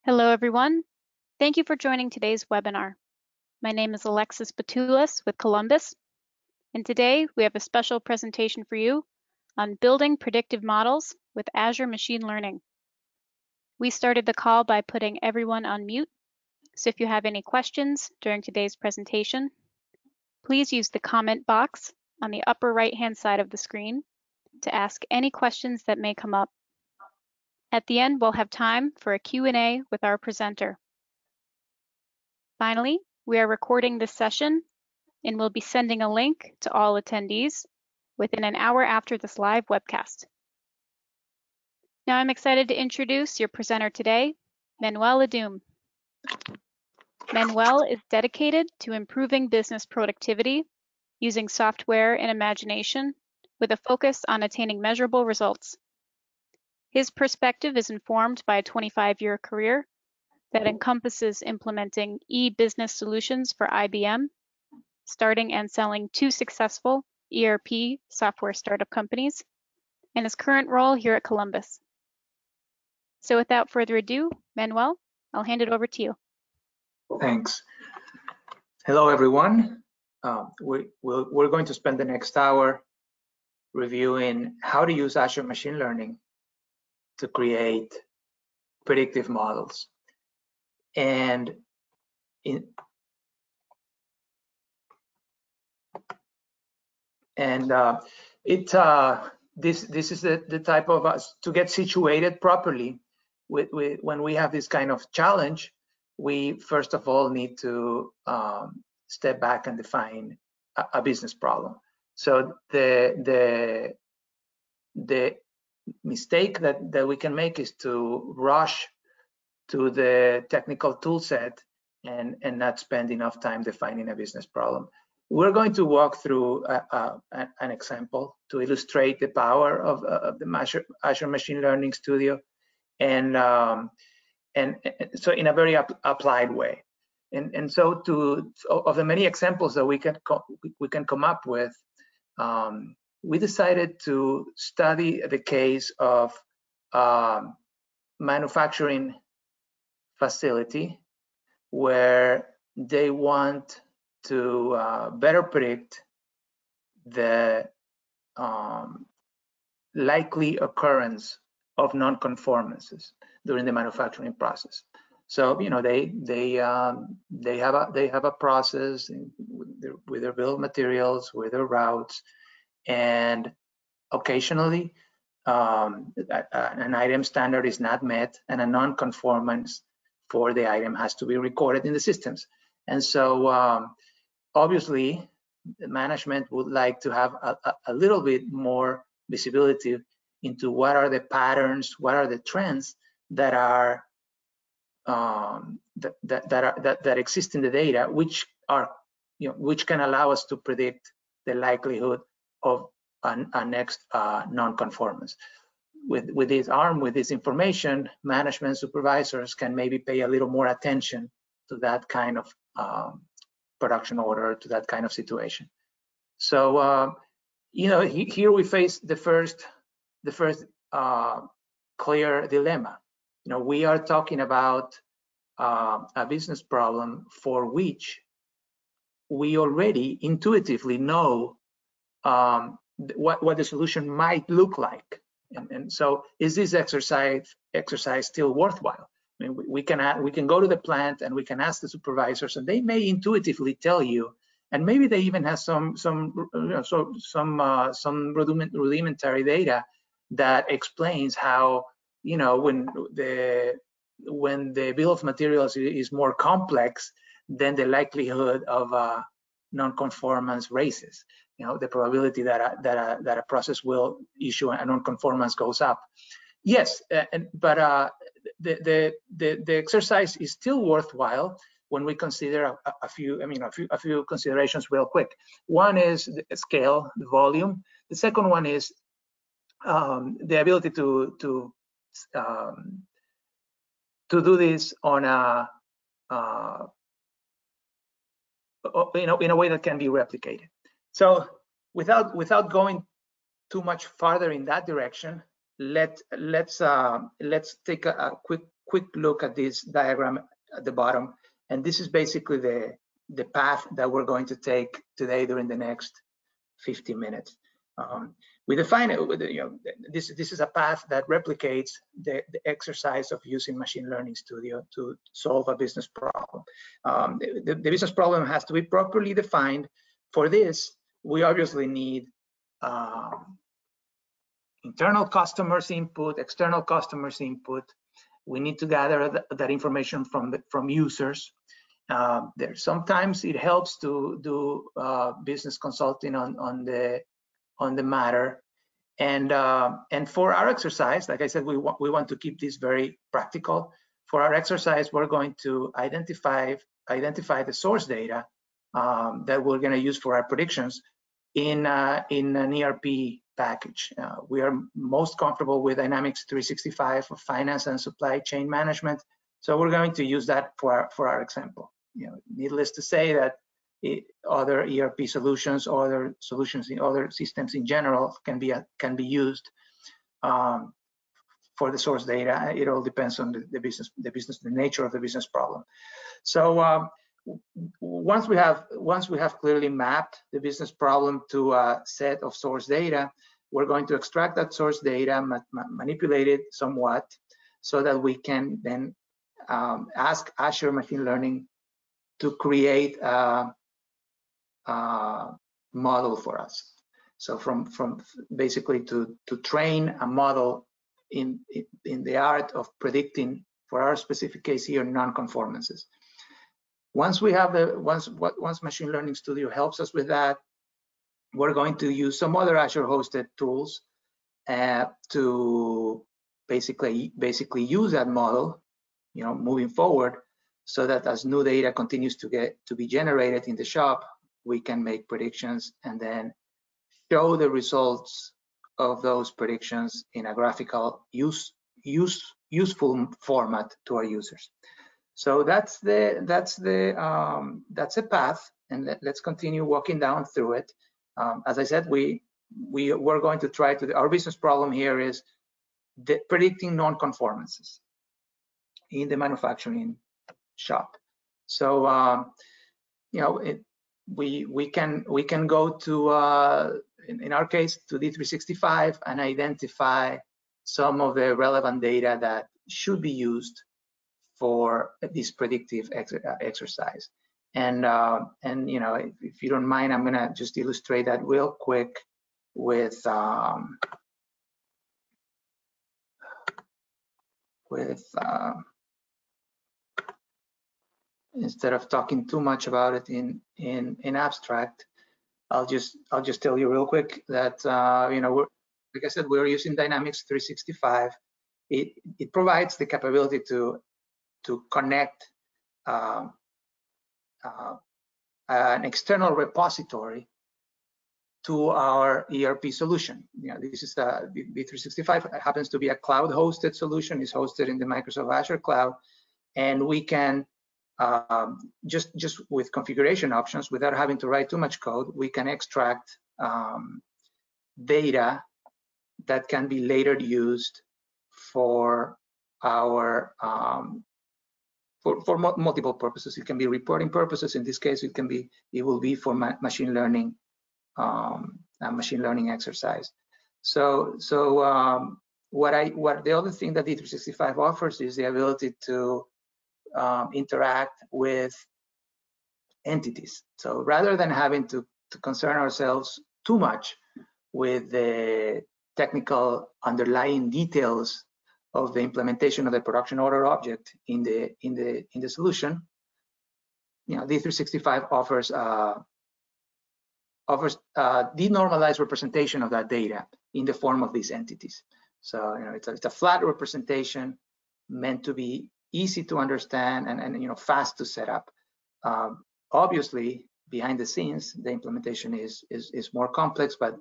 Hello, everyone. Thank you for joining today's webinar. My name is Alexis Batulis with Columbus, and today we have a special presentation for you on building predictive models with Azure Machine Learning. We started the call by putting everyone on mute, so if you have any questions during today's presentation, please use the comment box on the upper right-hand side of the screen to ask any questions that may come up. At the end, we'll have time for a Q&A with our presenter. Finally, we are recording this session and we'll be sending a link to all attendees within an hour after this live webcast. Now I'm excited to introduce your presenter today, Manuel Ledum. Manuel is dedicated to improving business productivity using software and imagination with a focus on attaining measurable results. His perspective is informed by a 25-year career that encompasses implementing e-business solutions for IBM, starting and selling 2 successful ERP software startup companies, and his current role here at Columbus. So without further ado, Manuel, I'll hand it over to you. Thanks. Hello, everyone. We're going to spend the next hour reviewing how to use Azure Machine Learning to create predictive models. And this is the type of us to get situated properly when we have this kind of challenge. We first of all need to step back and define a business problem. So the mistake that we can make is to rush to the technical tool set and not spend enough time defining a business problem. We're going to walk through an example to illustrate the power of the Azure Machine Learning Studio, and so in a very applied way. And so of the many examples that we can come up with, we decided to study the case of manufacturing facility where they want to better predict the likely occurrence of non-conformances during the manufacturing process. So they have a process with their bill of materials, with their routes, and occasionally an item standard is not met, and a non-conformance for the item has to be recorded in the systems. And so obviously the management would like to have a little bit more visibility into what are the patterns, what are the trends that are that exist in the data, which can allow us to predict the likelihood of a next non-conformance. With this information, management supervisors can maybe pay a little more attention to that kind of production order, to that kind of situation. So here we face the first clear dilemma. We are talking about a business problem for which we already intuitively know what the solution might look like. And so is this exercise still worthwhile? I mean, we can go to the plant and we can ask the supervisors, and they may intuitively tell you, and maybe they even have some rudimentary data that explains how when the bill of materials is more complex, then the likelihood of non-conformance raises. The probability that a process will issue a non-conformance goes up. Yes, but the exercise is still worthwhile when we consider a few considerations real quick. One is the scale, the volume. The second one is the ability to do this on in a way that can be replicated. So without going too much farther in that direction, let's take a quick look at this diagram at the bottom, and this is basically the path that we're going to take today during the next 50 minutes. We define it with, this is a path that replicates the exercise of using Machine Learning Studio to solve a business problem. The business problem has to be properly defined. For this, we obviously need internal customers' input, external customers' input. We need to gather that information from users. Sometimes it helps to do business consulting on the matter. And for our exercise, like I said, we want to keep this very practical. For our exercise, we're going to identify the source data that we're going to use for our predictions in an ERP package. We are most comfortable with Dynamics 365 for finance and supply chain management, so we're going to use that for our example. Needless to say that other ERP solutions, other solutions in other systems in general can be used for the source data. It all depends on the nature of the business problem. So once we have clearly mapped the business problem to a set of source data, we're going to extract that source data, manipulate it somewhat, so that we can then ask Azure Machine Learning to create a model for us. So from basically to train a model in the art of predicting, for our specific case here, non-conformances. Once we have once Machine Learning Studio helps us with that, we're going to use some other Azure hosted tools to basically use that model, moving forward, so that as new data continues to be generated in the shop, we can make predictions and then show the results of those predictions in a graphical useful format to our users. So that's a path, and let's continue walking down through it. As I said, we're going to try to. Our business problem here is predicting non-conformances in the manufacturing shop. So we can go to in our case to D365 and identify some of the relevant data that should be used for this predictive exercise. And if you don't mind, I'm gonna just illustrate that real quick with instead of talking too much about it in abstract, I'll just tell you real quick that like I said, we're using Dynamics 365. It provides the capability to connect an external repository to our ERP solution. This is D365 happens to be a cloud-hosted solution. It's hosted in the Microsoft Azure cloud, and we can just with configuration options, without having to write too much code, we can extract data that can be later used for our for multiple purposes. It can be reporting purposes. In this case, it will be for machine learning, a machine learning exercise. So what the other thing that D365 offers is the ability to interact with entities. So rather than having to concern ourselves too much with the technical underlying details of the implementation of the production order object in the solution, D365 offers denormalized representation of that data in the form of these entities. So it's a flat representation meant to be easy to understand and fast to set up. Obviously, behind the scenes, the implementation is more complex, but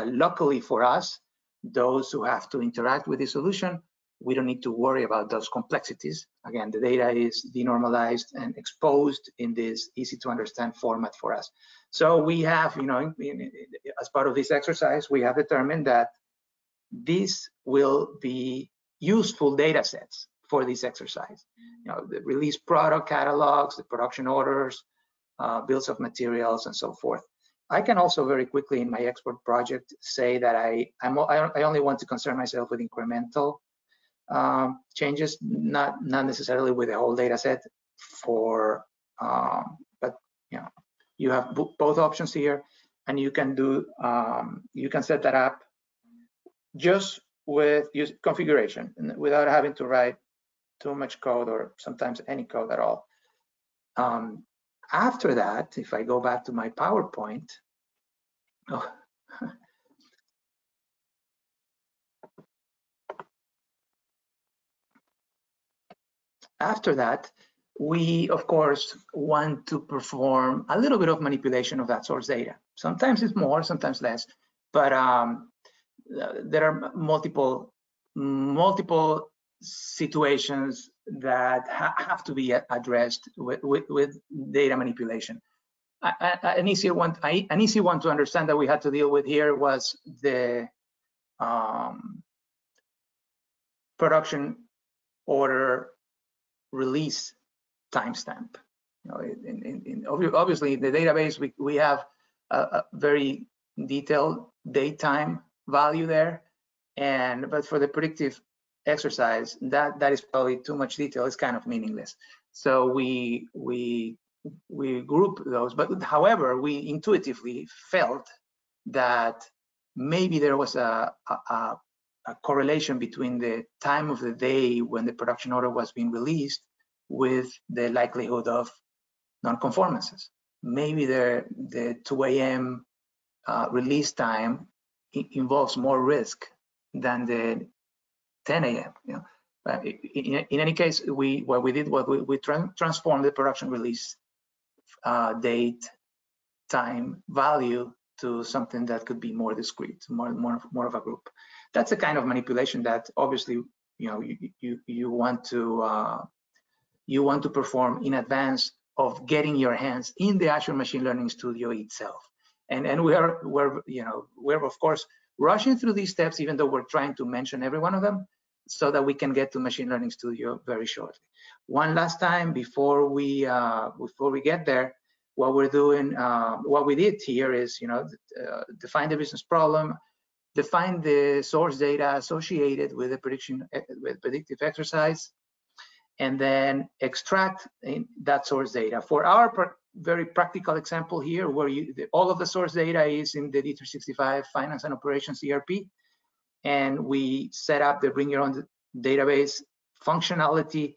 luckily for us, those who have to interact with the solution, we don't need to worry about those complexities. Again, the data is denormalized and exposed in this easy to understand format for us. So we have, as part of this exercise, we have determined that These will be useful data sets for this exercise. You know, the release product catalogs, the production orders, bills of materials, and so forth. I can also very quickly in my export project say that I only want to concern myself with incremental changes, not necessarily with the whole data set. But you know, you have both options here, and you can do you can set that up just with use configuration without having to write too much code or sometimes any code at all. After that, if I go back to my PowerPoint, after that, we of course want to perform a little bit of manipulation of that source data. Sometimes it's more, sometimes less, but there are multiple situations that have to be addressed with data manipulation. An easy one to understand that we had to deal with here was the production order release timestamp. You know, obviously in the database we have a very detailed date time value there, but for the predictive exercise, that is probably too much detail. It's kind of meaningless. So we group those. But however, we intuitively felt that maybe there was a correlation between the time of the day when the production order was being released with the likelihood of non-conformances. Maybe the 2 a.m. Release time involves more risk than the 10 a.m. You know, but in any case, we transformed the production release date time value to something that could be more discrete, more of a group. That's the kind of manipulation that obviously you want to perform in advance of getting your hands in the Azure Machine Learning Studio itself. And we're of course rushing through these steps, even though we're trying to mention every one of them, so that we can get to Machine Learning Studio very shortly. One last time before we get there, what we're doing, what we did here is, define the business problem, define the source data associated with the predictive exercise, and then extract that source data. For our very practical example here, where all of the source data is in the D365 Finance and Operations ERP, and we set up the bring your own database functionality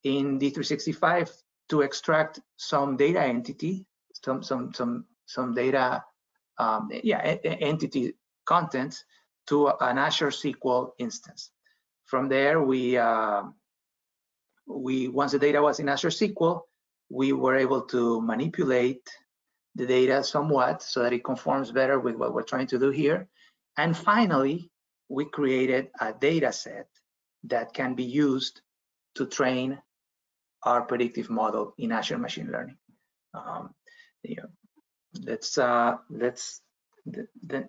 in D365 to extract some data entity, some data entity contents to an Azure SQL instance. From there, once the data was in Azure SQL, we were able to manipulate the data somewhat so that it conforms better with what we're trying to do here. And finally, we created a data set that can be used to train our predictive model in Azure Machine Learning.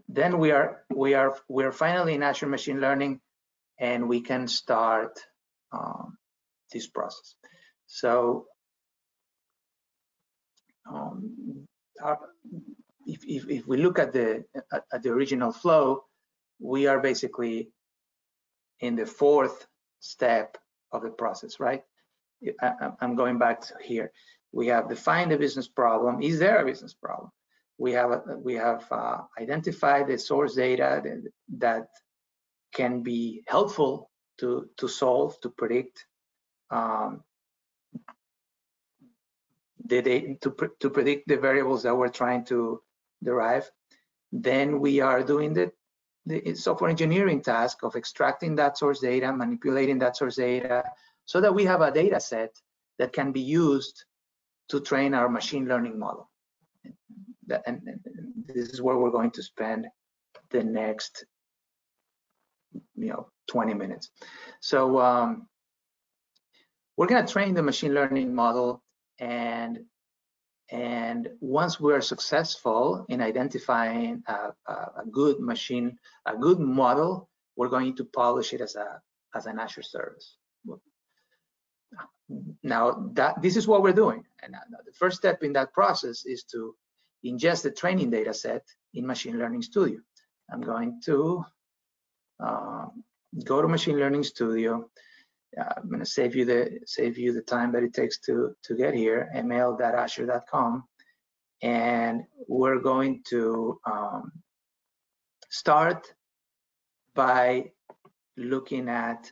Then we're finally in Azure Machine Learning, and we can start this process. So if we look at the original flow, we are basically in the fourth step of the process, right? I'm going back to here. We have defined the business problem. Is there a business problem? We have identified the source data that can be helpful to solve, to predict to predict the variables that we're trying to derive. Then we are doing the software engineering task of extracting that source data, manipulating that source data, so that we have a data set that can be used to train our machine learning model. And this is where we're going to spend the next 20 minutes. So we're going to train the machine learning model, and once we're successful in identifying a good model, we're going to publish it as an Azure service. Now this is what we're doing, and the first step in that process is to ingest the training data set in Machine Learning Studio. I'm going to go to Machine Learning Studio. I'm going to save you the time that it takes to get here, ml.azure.com, and we're going to start by looking at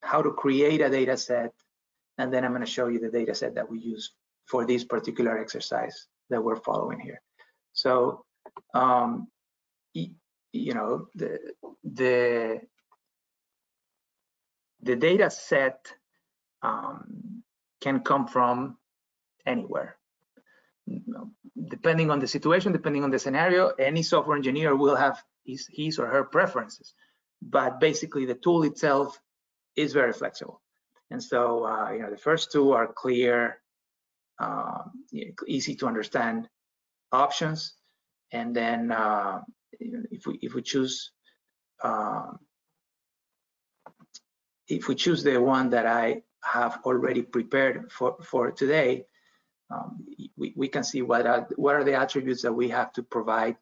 how to create a data set, and then I'm going to show you the data set that we use for this particular exercise that we're following here. So, you know, the data set can come from anywhere. Depending on the situation, depending on the scenario, any software engineer will have his or her preferences. But basically, the tool itself is very flexible. And so, you know, the first two are clear, easy to understand options. And then, if we choose the one that I have already prepared for today, we can see what are the attributes that we have to provide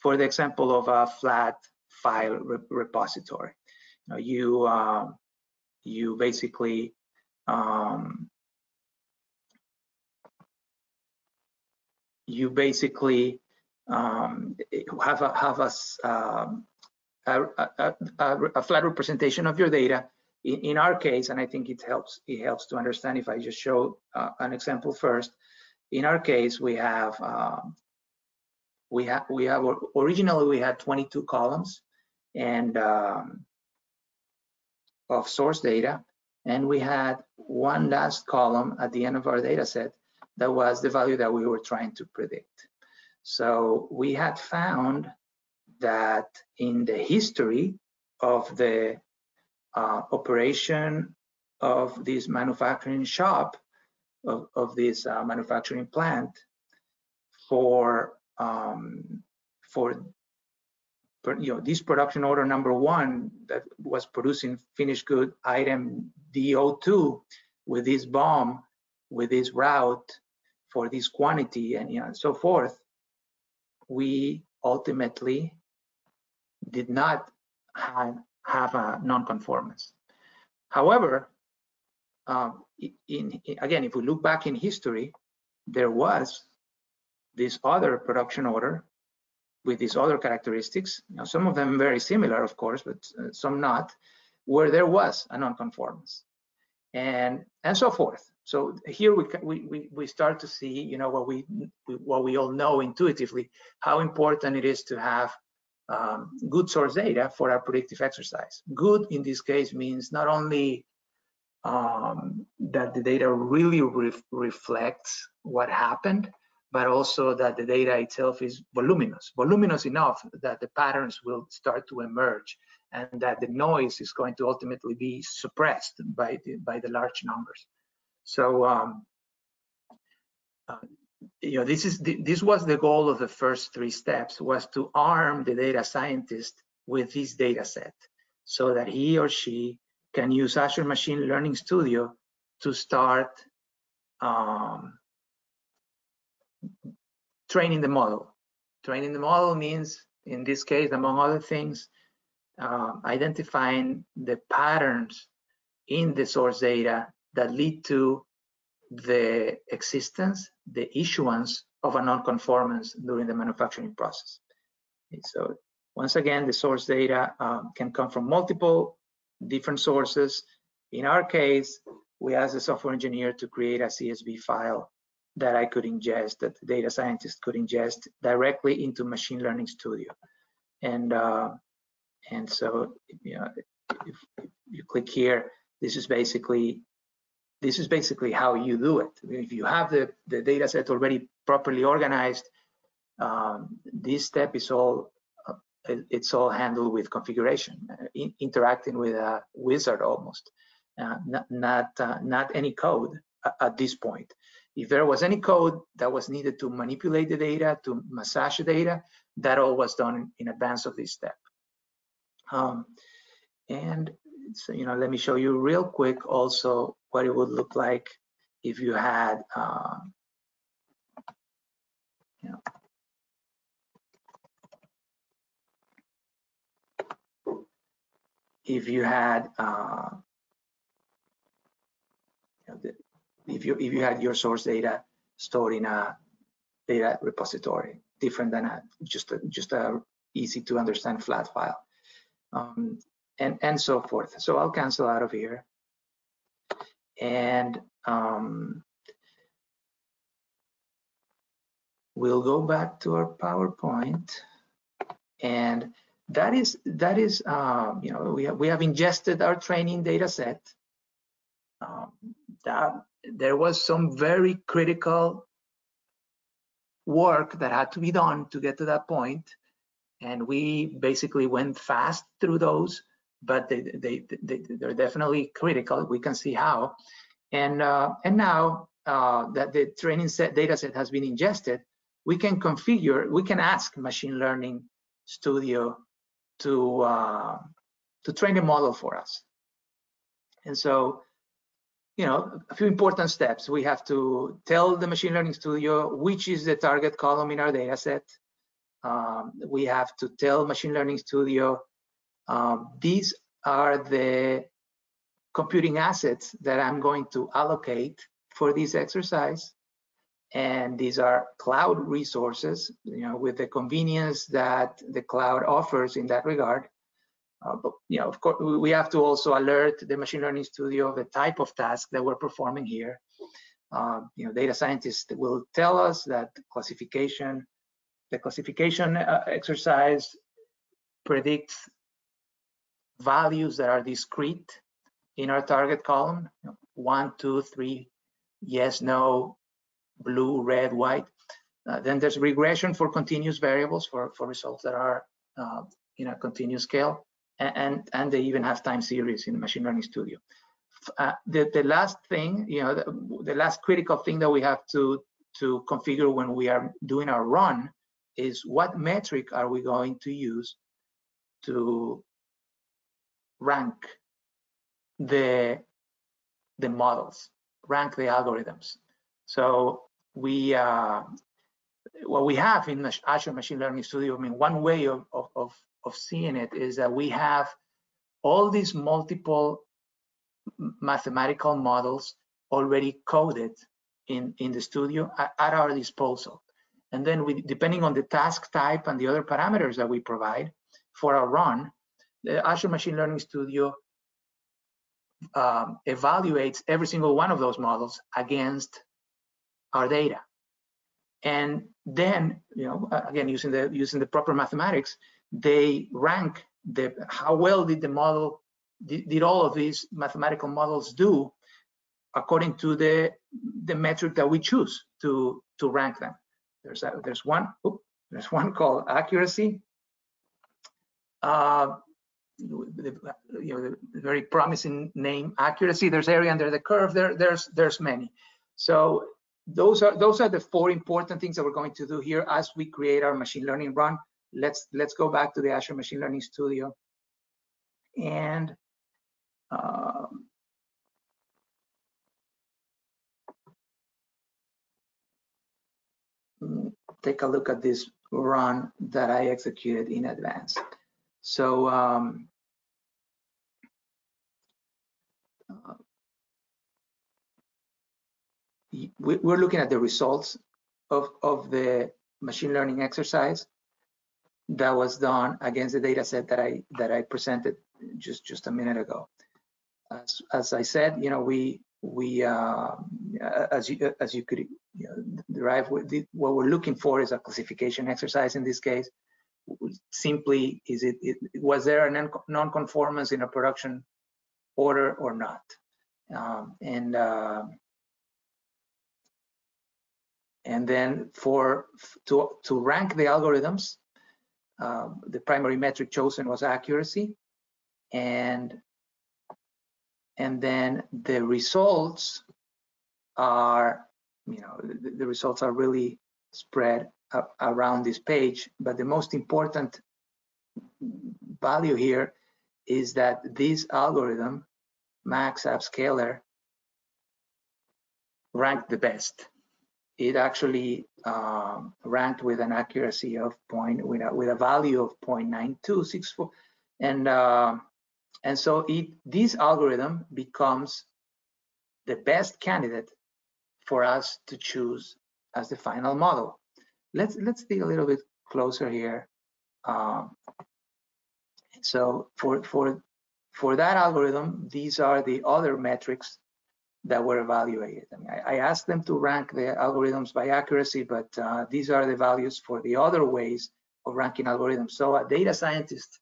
for the example of a flat file repository. You basically have a flat representation of your data. In our case, and I think it helps to understand if I just show an example first. In our case, we have originally we had 22 columns and of source data, and we had one last column at the end of our data set that was the value that we were trying to predict. So we had found that in the history of the operation of this manufacturing shop, of this manufacturing plant, for this production order number 1 that was producing finished good item DO2 with this BOM, with this route for this quantity, and so forth, we ultimately did not have a non-conformance. However, again, if we look back in history, there was this other production order with these other characteristics. Now, some of them very similar, of course, but some not, where there was a non-conformance, and so forth. So here we start to see, you know, what we all know intuitively, how important it is to have good source data for our predictive exercise. Good in this case means not only that the data really reflects what happened, but also that the data itself is voluminous enough that the patterns will start to emerge, and that the noise is going to ultimately be suppressed by the large numbers. So you know, this was the goal of the first 3 steps, was to arm the data scientist with this data set so that he or she can use Azure Machine Learning Studio to start training the model. Training the model means, in this case, among other things, identifying the patterns in the source data that lead to the existence, the issuance of a non-conformance during the manufacturing process. So once again, the source data can come from multiple different sources. In our case, we asked the software engineer to create a CSV file that I could ingest, that the data scientist could ingest directly into Machine Learning Studio. And so, you know, if you click here, this is basically how you do it. If you have the data set already properly organized, this step is all handled with configuration, interacting with a wizard almost, not any code at this point. If there was any code that was needed to manipulate the data, to massage the data, that all was done in advance of this step. And so, let me show you real quick also what it would look like if you had, if you had, if you had your source data stored in a data repository, different than just a easy to understand flat file, and so forth. So I'll cancel out of here, and we'll go back to our PowerPoint, and that is we have ingested our training data set. That there was some very critical work that had to be done to get to that point, and we basically went fast through those, but they're definitely critical. We can see how, and now that the training data set has been ingested, we can configure, we can ask Machine Learning Studio to train the model for us. And so, a few important steps. We have to tell the Machine Learning Studio which is the target column in our data set. We have to tell Machine Learning Studio these are the computing assets that I'm going to allocate for this exercise. And these are cloud resources, with the convenience that the cloud offers in that regard. But of course, we have to also alert the Machine Learning Studio of the type of task that we're performing here. Data scientists will tell us that the classification exercise predicts values that are discrete in our target column: 1, 2, 3, yes, no, blue, red, white. Then there's regression for continuous variables for results that are in a continuous scale, and they even have time series in the Machine Learning Studio. The last thing, the last critical thing that we have to configure when we are doing our run is what metric are we going to use to rank the models, rank the algorithms. So what we have in Azure Machine Learning Studio, one way of seeing it is that we have all these multiple mathematical models already coded in the studio at our disposal. And then depending on the task type and the other parameters that we provide for our run, the Azure Machine Learning Studio evaluates every single one of those models against our data. And then, again, using the proper mathematics, they rank how well did the model, did all of these mathematical models do according to the metric that we choose to rank them. There's one called accuracy. The very promising name, accuracy. There's area under the curve. There's many. So those are the 4 important things that we're going to do here as we create our machine learning run. Let's go back to the Azure Machine Learning Studio and take a look at this run that I executed in advance. So we're looking at the results of the machine learning exercise that was done against the data set that I presented just a minute ago. As I said, as you could derive, what we're looking for is a classification exercise. In this case, simply was there a non-conformance in a production order or not, and then to rank the algorithms, the primary metric chosen was accuracy, and then the results are, the results are really spread around this page, but the most important value here is that this algorithm, max upscaler, ranked the best. It actually ranked with an accuracy of with a value of 0.9264, and so this algorithm becomes the best candidate for us to choose as the final model. Let's dig a little bit closer here. So for that algorithm, these are the other metrics that were evaluated. I mean, I asked them to rank the algorithms by accuracy, but these are the values for the other ways of ranking algorithms. So a data scientist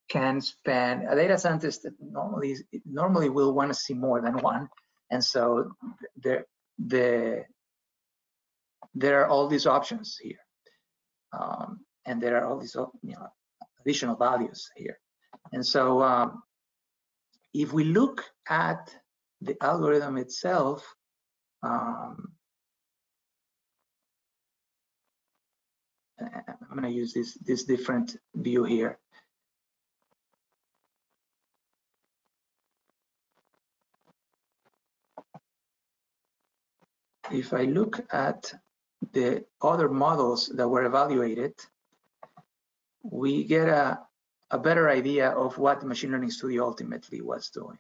can span, a data scientist normally will want to see more than one, and so there are all these options here, and there are all these additional values here. And so if we look at the algorithm itself, I'm going to use this different view here. If I look at the other models that were evaluated, we get a better idea of what Machine Learning Studio ultimately was doing.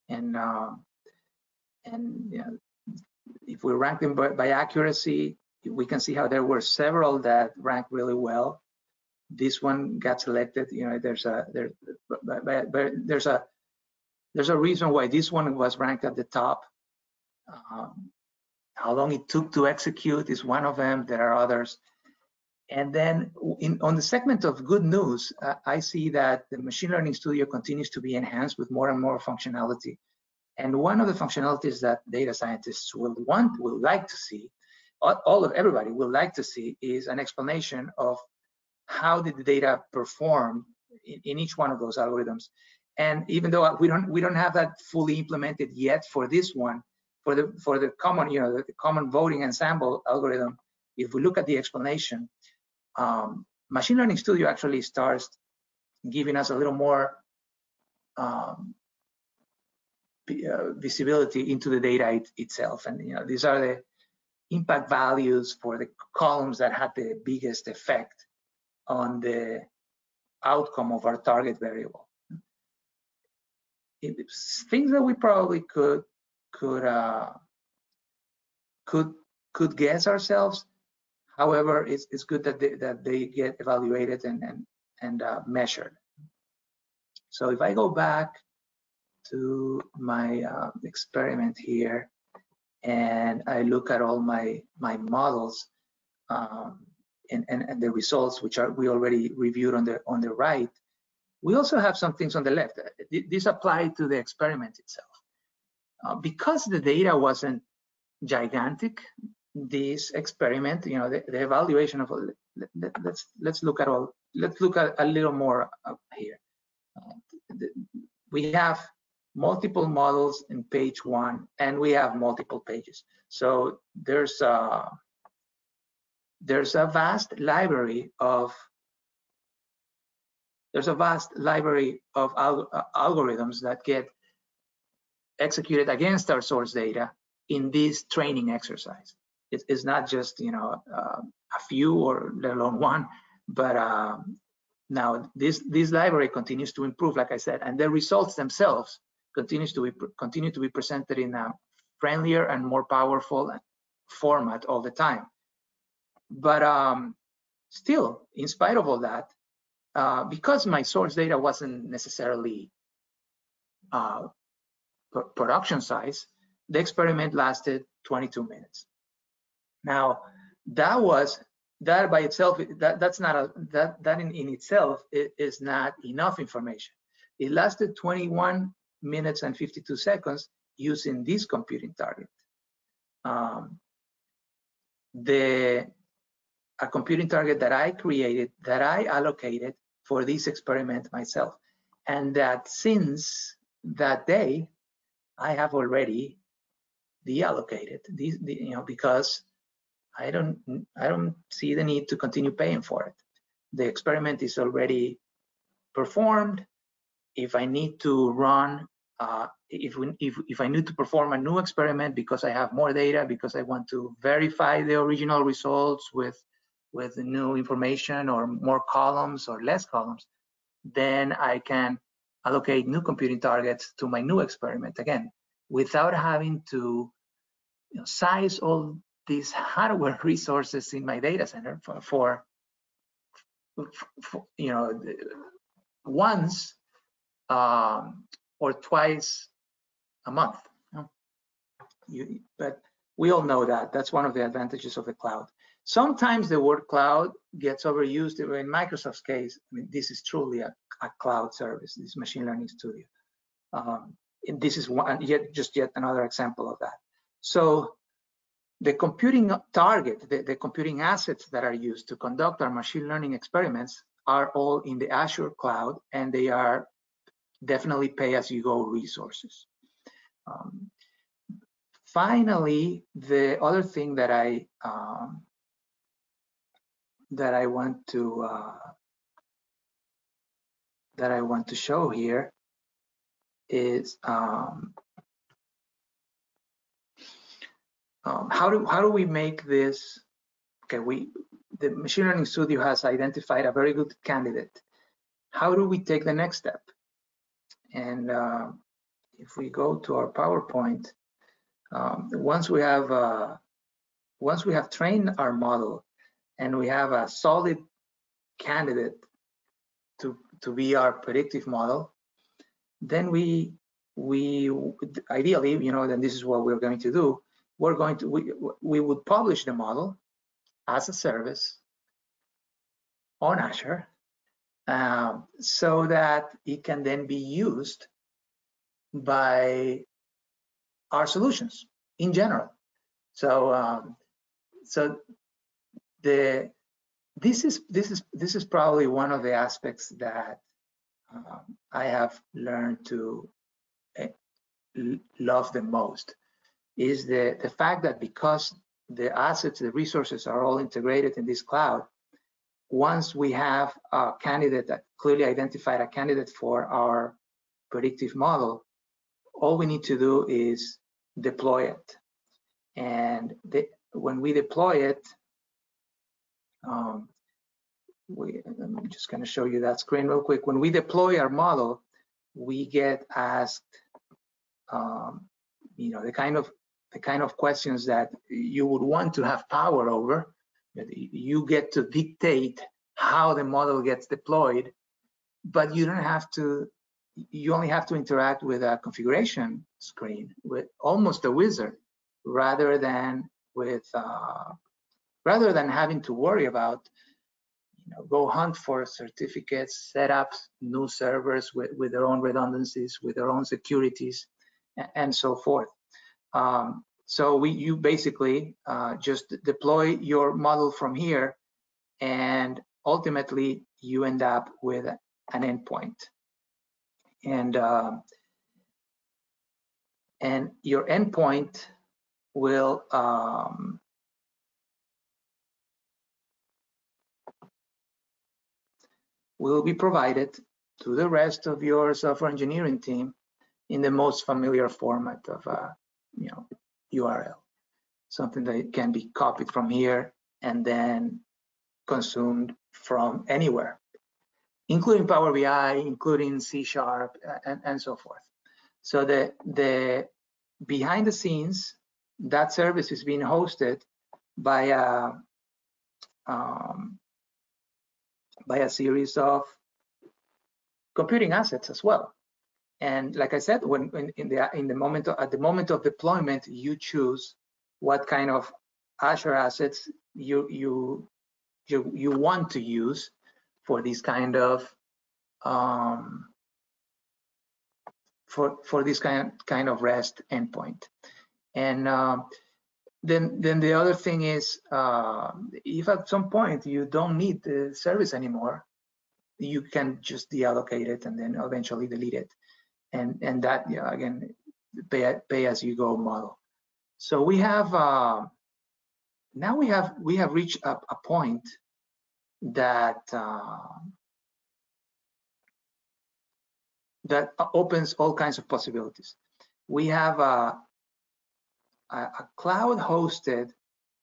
And you know, if we rank them by accuracy, we can see how there were several that ranked really well. This one got selected. You know, there's a reason why this one was ranked at the top. How long it took to execute is one of them. There are others. And then on the segment of good news, I see that the Machine Learning Studio continues to be enhanced with more and more functionality. And one of the functionalities that data scientists will like to see, everybody will like to see, is an explanation of how did the data perform in each one of those algorithms. And even though we don't have that fully implemented yet for this one, for the common, you know, the common voting ensemble algorithm, if we look at the explanation, Machine Learning Studio actually starts giving us a little more visibility into the data itself. And you know, these are the impact values for the columns that had the biggest effect on the outcome of our target variable. It's things that we probably could guess ourselves. However, it's good that they get evaluated and measured. So if I go back to my experiment here, and I look at all my models and the results, which we already reviewed on the right, we also have some things on the left. This applied to the experiment itself. Because the data wasn't gigantic, this experiment, you know, the evaluation of, let's look at a little more up here. We have multiple models in page 1, and we have multiple pages. So there's a vast library of algorithms that get executed against our source data in this training exercise. It's not just, you know, a few or let alone one, but now this library continues to improve, like I said, and the results themselves continue to be presented in a friendlier and more powerful format all the time. But still, in spite of all that, because my source data wasn't necessarily production size, the experiment lasted 22 minutes. Now, that by itself, that in itself is not enough information. It lasted 21 minutes and 52 seconds using this computing target. A computing target that I created, that I allocated for this experiment myself, and that since that day, I have already deallocated these, you know, because I don't see the need to continue paying for it. The experiment is already performed. if I need to run, if I need to perform a new experiment because I have more data, because I want to verify the original results with new information or more columns or less columns, then I can allocate new computing targets to my new experiment again, without having to size all these hardware resources in my data center for once or twice a month. But we all know that that's one of the advantages of the cloud. Sometimes the word cloud gets overused. In Microsoft's case, I mean, this is truly a cloud service, this machine learning studio. And this is yet another example of that. So the computing target, the computing assets that are used to conduct our machine learning experiments are all in the Azure cloud, and they are definitely pay-as-you-go resources. Finally, the other thing that I want to show here is how do we make this? Okay, the machine learning studio has identified a very good candidate. How do we take the next step? And if we go to our PowerPoint, once we have trained our model and we have a solid candidate to be our predictive model, then we ideally, then this is what we're going to do. We would publish the model as a service on Azure, so that it can then be used by our solutions in general. So this is probably one of the aspects that I have learned to love the most, is the fact that because the assets, the resources are all integrated in this cloud, once we have a candidate, that clearly identified a candidate for our predictive model, all we need to do is deploy it. And when we deploy it, I'm just going to show you that screen real quick. When we deploy our model, we get asked, the kind of questions that you would want to have power over. You get to dictate how the model gets deployed, but you don't have to. You only have to interact with a configuration screen, with almost a wizard, rather than having to worry about, go hunt for certificates, set up new servers with their own redundancies, with their own securities, and so forth. So you basically just deploy your model from here, and ultimately you end up with an endpoint. And your endpoint will be provided to the rest of your software engineering team in the most familiar format of URL, something that can be copied from here and then consumed from anywhere, including Power BI, including C#, and so forth. So the behind the scenes, that service is being hosted by a series of computing assets as well. And like I said, at the moment of deployment, you choose what kind of Azure assets you want to use for this kind of for this kind of REST endpoint. And then the other thing is, if at some point you don't need the service anymore, you can just deallocate it and then eventually delete it. And that, again, pay as you go model. So we have now we have reached a point that that opens all kinds of possibilities. We have a cloud-hosted,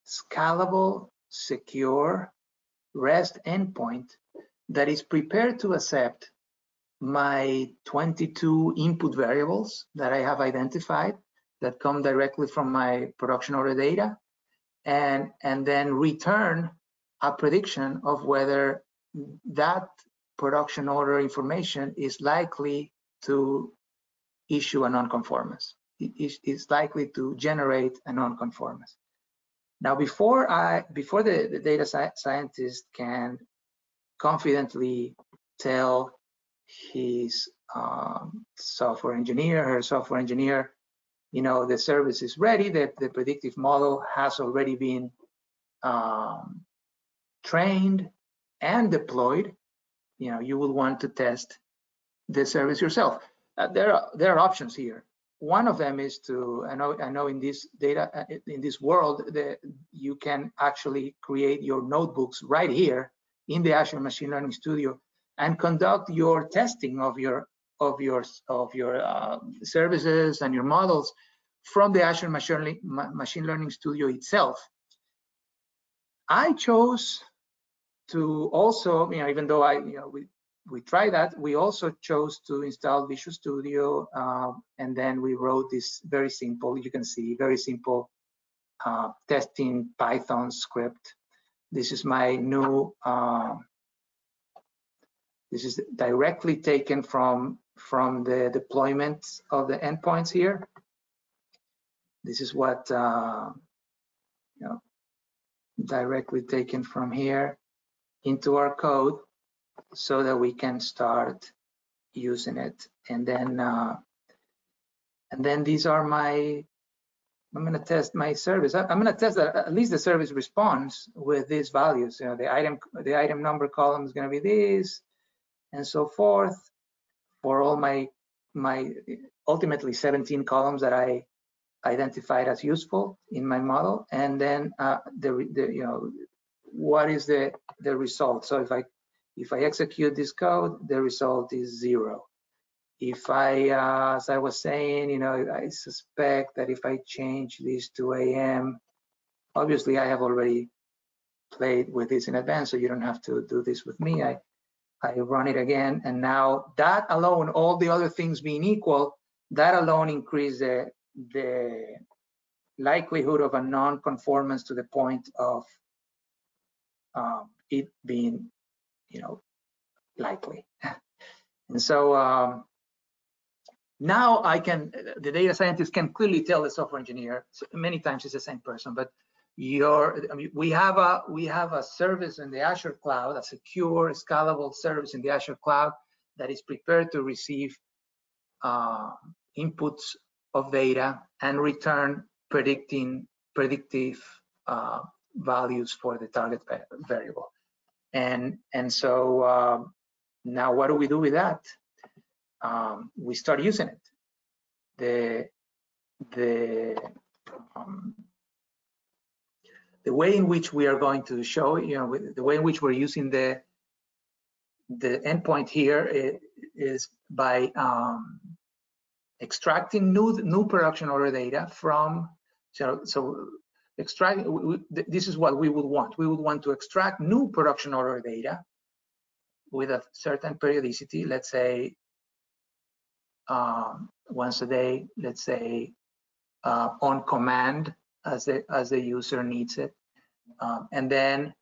scalable, secure REST endpoint that is prepared to accept my 22 input variables that I have identified that come directly from my production order data, and then return a prediction of whether that production order information is likely to issue a nonconformance. It's likely to generate a nonconformance. Now, before the data scientist can confidently tell his software engineer, her software engineer, the service is ready, the predictive model has already been trained and deployed, you will want to test the service yourself. There are options here. One of them is to, I know in this data, in this world, you can actually create your notebooks right here in the Azure Machine Learning Studio and conduct your testing of your services and your models from the Azure Machine Learning Studio itself. I chose to also, even though we tried that, we also chose to install Visual Studio, and then we wrote this very simple, you can see, very simple testing Python script. This is my new, this is directly taken from the deployment of the endpoints here. This is what, directly taken from here into our code so that we can start using it. And then these are I'm going to test my service. I'm going to test that at least the service responds with these values. The item number column is going to be this, and so forth, for all my ultimately 17 columns that I identified as useful in my model. And then what is the result? So if I execute this code, the result is 0. If as I was saying, I suspect that if I change this to AM, obviously I have already played with this in advance, so you don't have to do this with me. I run it again, and now that alone, all the other things being equal, that alone increase the likelihood of a non-conformance to the point of it being, likely. And so now the data scientist can clearly tell the software engineer, so many times it's the same person, but we have a service in the Azure cloud, a secure, scalable service in the Azure cloud that is prepared to receive inputs of data and return predictive values for the target variable. And so now what do we do with that? We start using it. The way in which we are going to show, the way in which we're using the endpoint here is by extracting new production order data from, so extracting, this is what we would want. We would want to extract new production order data with a certain periodicity, let's say once a day, let's say on command as the user needs it. And then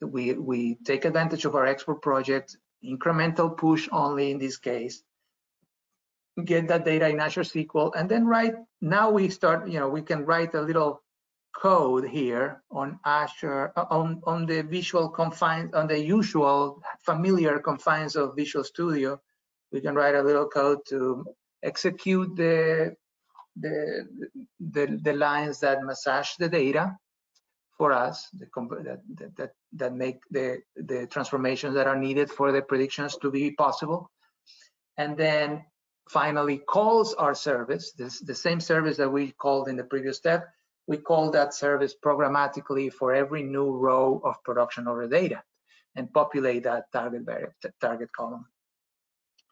we take advantage of our export project, incremental push only in this case, get that data in Azure SQL, and then now we start, we can write a little code here on Azure, on the visual confines, on the usual familiar confines of Visual Studio. We can write a little code to execute the lines that massage the data for us, that make the transformations that are needed for the predictions to be possible. And then finally calls our service, the same service that we called in the previous step. We call that service programmatically for every new row of production order data and populate that target column.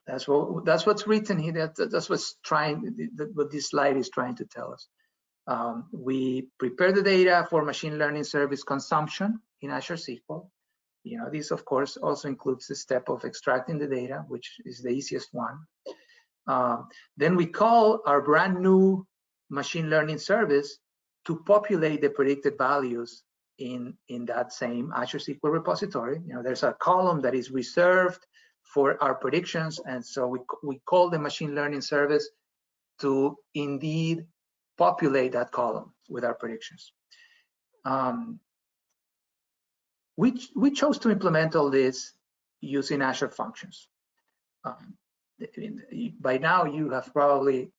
That's what's written here. That's what this slide is trying to tell us. We prepare the data for machine learning service consumption in Azure SQL. This of course also includes the step of extracting the data, which is the easiest one. Then we call our brand new machine learning service to populate the predicted values in that same Azure SQL repository. There's a column that is reserved for our predictions, and so we call the machine learning service to indeed populate that column with our predictions. We chose to implement all this using Azure Functions. By now, you have probably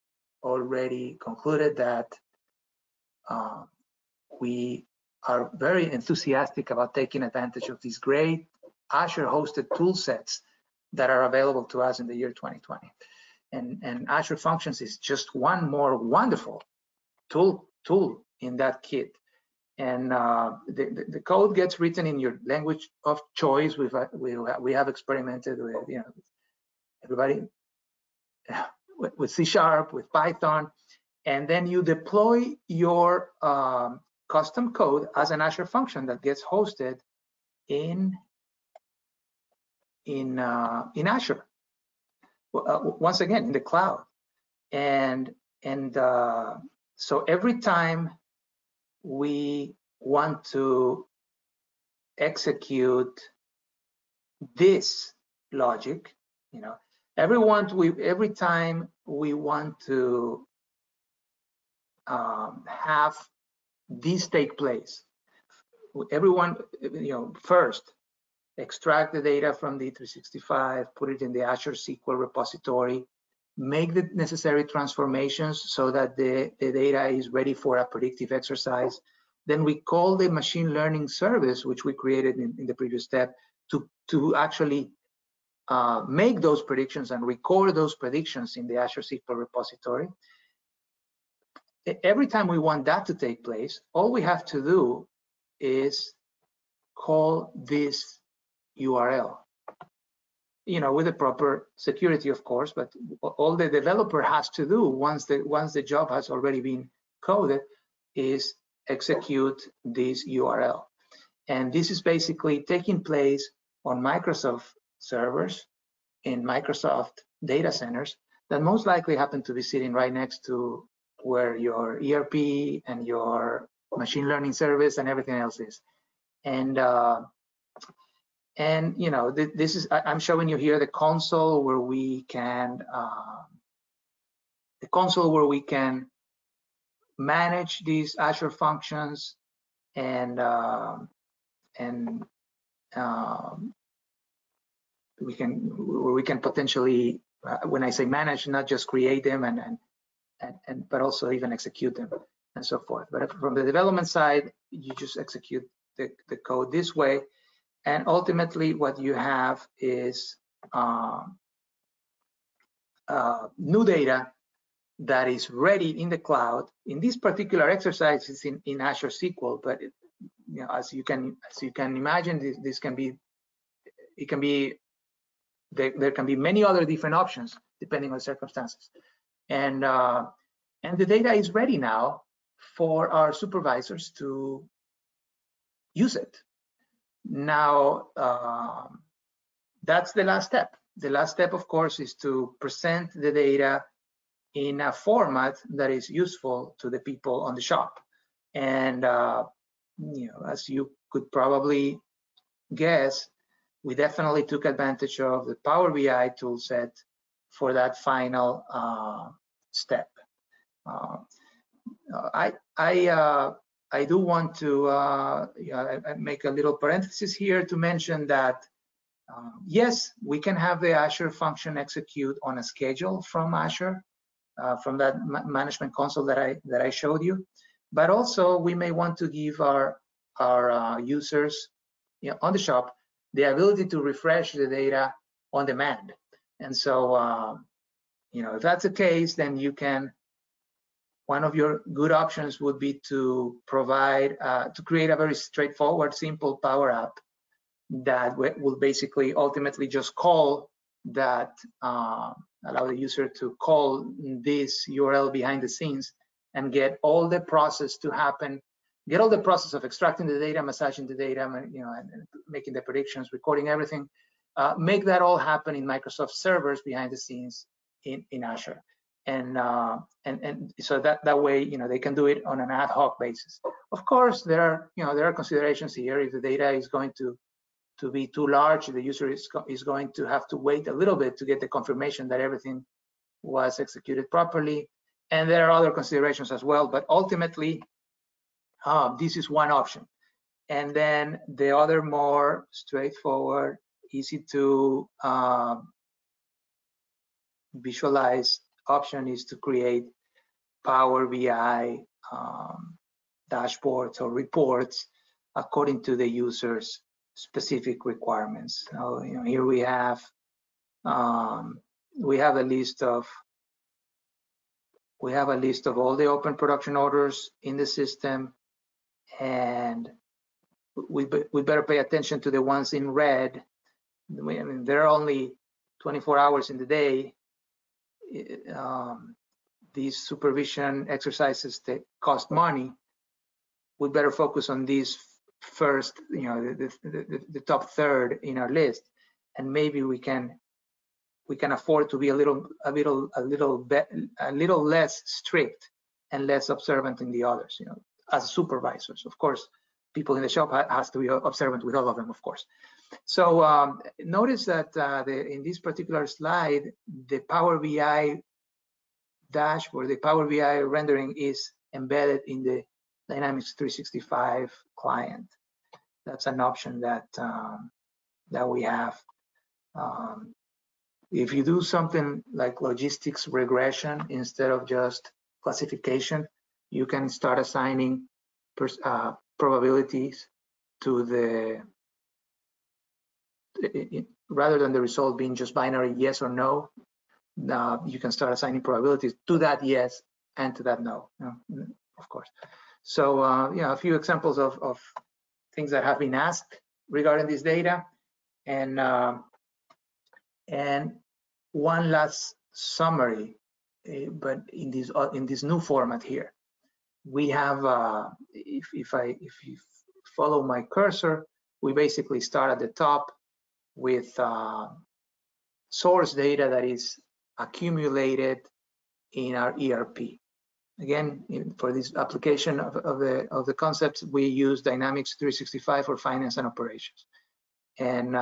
already concluded that we are very enthusiastic about taking advantage of these great Azure-hosted tool sets that are available to us in the year 2020. And Azure Functions is just one more wonderful tool in that kit. And the code gets written in your language of choice. We have experimented with everybody with C#, with Python, and then you deploy your custom code as an Azure function that gets hosted in Azure. Once again, in the cloud, and so every time we want to execute this logic, every time we want to have this take place, first extract the data from D365, put it in the Azure SQL repository, make the necessary transformations so that the data is ready for a predictive exercise. Then we call the machine learning service, which we created in the previous step, to actually make those predictions and record those predictions in the Azure SQL repository. Every time we want that to take place, all we have to do is call this URL, with the proper security, of course, but all the developer has to do once the job has already been coded is execute this URL. And this is basically taking place on Microsoft servers in Microsoft data centers that most likely happen to be sitting right next to where your ERP and your machine learning service and everything else is. And this is, I'm showing you here the console where we can manage these Azure functions and we can potentially, when I say manage, not just create them but also even execute them and so forth. But from the development side, you just execute the code this way. And ultimately, what you have is new data that is ready in the cloud. In this particular exercise, it's in Azure SQL, but as you can imagine, this can be, there can be many other different options depending on the circumstances. And the data is ready now for our supervisors to use it. Now, that's the last step. The last step, of course, is to present the data in a format that is useful to the people on the shop. And as you could probably guess, we definitely took advantage of the Power BI toolset for that final step. I do want to make a little parenthesis here to mention that yes, we can have the Azure function execute on a schedule from Azure, from that management console that I showed you, but also we may want to give our users on the shop the ability to refresh the data on demand. And so if that's the case, then you can, one of your good options would be to provide, to create a very straightforward, simple Power App that will basically ultimately just call that allow the user to call this URL behind the scenes and get all the process to happen, get all the process of extracting the data, massaging the data, and making the predictions, recording everything, make that all happen in Microsoft servers behind the scenes in Azure. And so that way, they can do it on an ad hoc basis. Of course, there are considerations here. If the data is going to be too large, the user is going to have to wait a little bit to get the confirmation that everything was executed properly. And there are other considerations as well, but ultimately, this is one option. And then the other more straightforward, easy to visualize option is to create Power BI dashboards or reports according to the user's specific requirements. So, here we have a list of all the open production orders in the system, and we better pay attention to the ones in red. I mean, there are only 24 hours in the day. These supervision exercises that cost money. We better focus on these first, the top third in our list, and maybe we can afford to be a little less strict and less observant in the others. As supervisors, of course, people in the shop has to be observant with all of them, of course. So notice that in this particular slide, the Power BI dashboard, the Power BI rendering is embedded in the Dynamics 365 client. That's an option that we have. If you do something like logistics regression instead of just classification, you can start assigning probabilities to rather than the result being just binary yes or no. You can start assigning probabilities to that yes and to that no, of course. So a few examples of things that have been asked regarding this data, and one last summary, but in this new format here. We have, if you follow my cursor, we basically start at the top with source data that is accumulated in our ERP. Again, for this application of the concepts, we use Dynamics 365 for finance and operations, and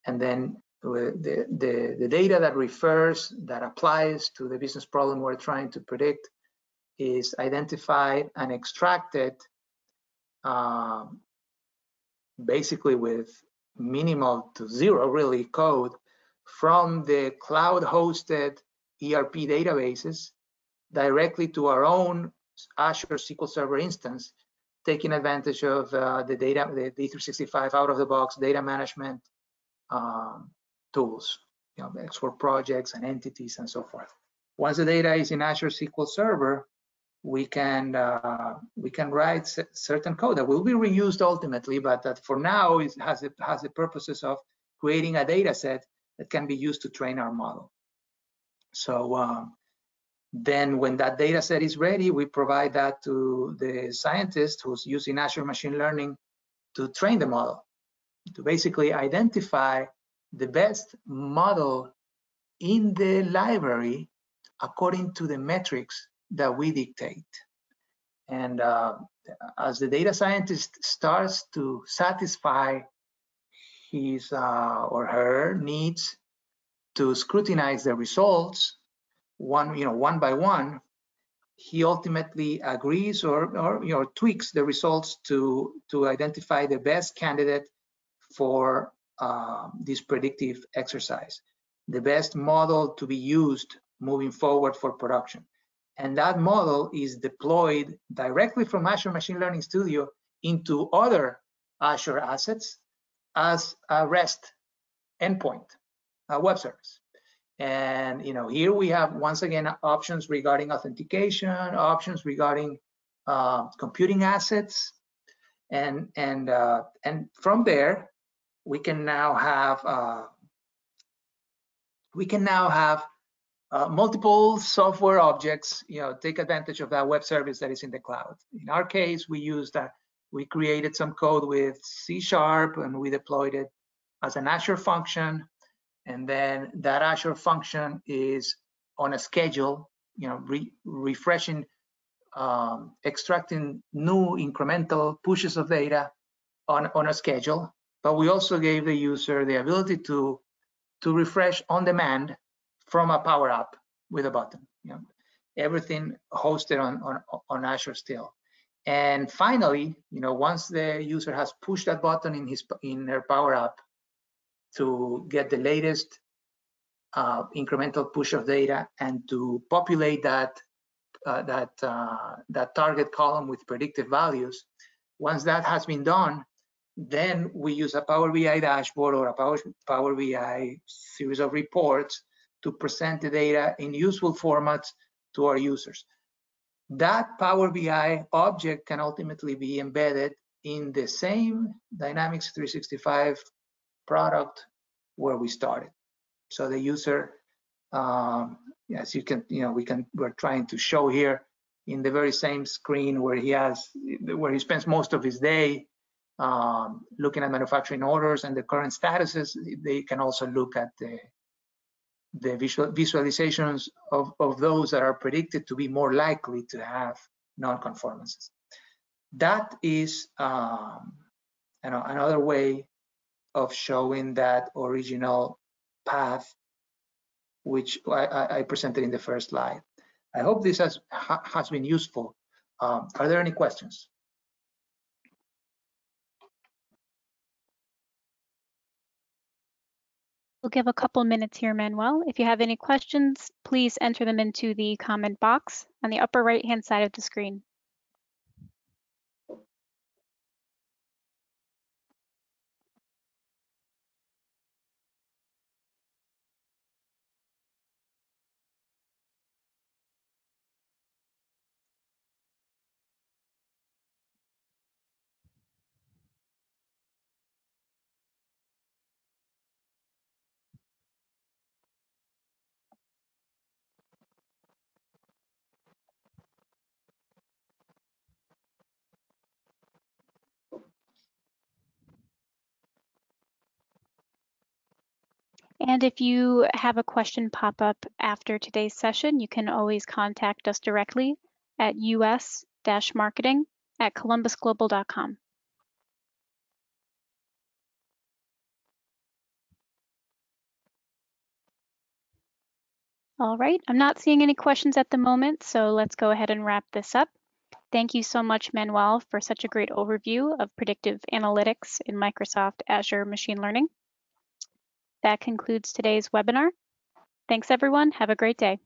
then the data that applies to the business problem we're trying to predict is identified and extracted basically with minimal to zero really code from the cloud-hosted ERP databases directly to our own Azure SQL Server instance, taking advantage of the D365 out-of-the-box data management tools, export projects and entities and so forth. Once the data is in Azure SQL Server, we can write certain code that will be reused ultimately, but that for now has the purposes of creating a data set that can be used to train our model. So then when that data set is ready, we provide that to the scientist who's using Azure Machine Learning to train the model, to basically identify the best model in the library according to the metrics that we dictate. And as the data scientist starts to satisfy his or her needs to scrutinize the results one by one, he ultimately agrees or tweaks the results to identify the best candidate for this predictive exercise, the best model to be used moving forward for production. And that model is deployed directly from Azure Machine Learning Studio into other Azure assets as a REST endpoint, a web service. And here we have once again options regarding authentication, options regarding computing assets, and from there we can now have we can now have multiple software objects, take advantage of that web service that is in the cloud. In our case, we created some code with C# and we deployed it as an Azure function. And then that Azure function is on a schedule, refreshing, extracting new incremental pushes of data on a schedule. But we also gave the user the ability to refresh on demand from a Power App with a button. Everything hosted on Azure still. And finally, once the user has pushed that button in their Power App to get the latest incremental push of data and to populate that target column with predictive values, once that has been done, then we use a Power BI dashboard or a Power BI series of reports to present the data in useful formats to our users. That Power BI object can ultimately be embedded in the same Dynamics 365 product where we started. So the user, as you can, we're trying to show here in the very same screen where he spends most of his day looking at manufacturing orders and the current statuses. They can also look at the visualizations of those that are predicted to be more likely to have non-conformances. That is another way of showing that original path, which I presented in the first slide. I hope this has been useful. Are there any questions? We'll give a couple minutes here, Manuel. If you have any questions, please enter them into the comment box on the upper right-hand side of the screen. And if you have a question pop up after today's session, you can always contact us directly at us-marketing@columbusglobal.com. All right, I'm not seeing any questions at the moment, so let's go ahead and wrap this up. Thank you so much, Manuel, for such a great overview of predictive analytics in Microsoft Azure Machine Learning. That concludes today's webinar. Thanks, everyone. Have a great day.